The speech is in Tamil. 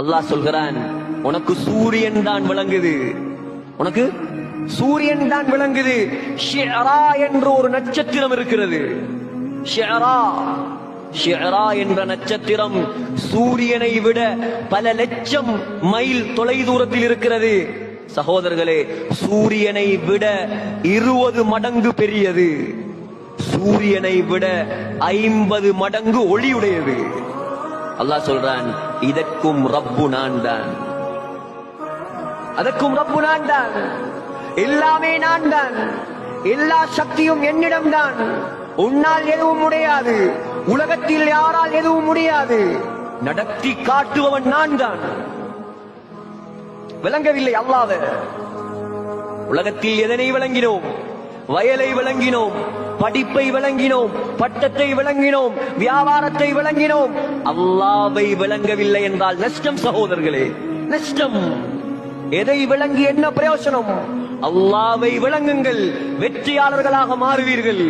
அல்லாஹ் சொல்கிறான், உனக்கு சூரியன் தான் விளங்குது, உனக்கு சூரியன் தான் விளங்குது. ஷிஅரா என்ற ஒரு நட்சத்திரம் இருக்கிறது. ஷிஅரா என்ற நட்சத்திரம் சூரியனை விட பல லட்சம் மைல் தொலைதூரத்தில் இருக்கிறது. சகோதரர்களே, சூரியனை விட 20 மடங்கு பெரியது, சூரியனை விட 50 மடங்கு ஒளியுடையது. அல்லாஹ் சொல்றான், இதற்கும் ரப்பு நான் தான், அதற்கும் ரப்பு நான் தான், எல்லாமே நான் தான், எல்லா சக்தியும் என்னிடம் தான். உன்னால் எதுவும் முடியாது, உலகத்தில் யாரால் எதுவும் முடியாது, நடத்தி காட்டுபவன் நான் தான். விளங்கவில்லை அல்லாஹ்வை? உலகத்தில் எதனை விளங்கினோம்? வயலை விளங்கினோம், படிப்பை விளங்கினோம், பட்டத்தை விளங்கினோம், வியாபாரத்தை விளங்கினோம். அல்லாஹ்வை விளங்கவில்லை என்றால் நஷ்டம் சகோதரர்களே, நஷ்டம். எதை விளங்கி என்ன பிரயோசனம்? அல்லாஹ்வை விளங்குங்கள், வெற்றியாளர்களாக மாறுவீர்கள்.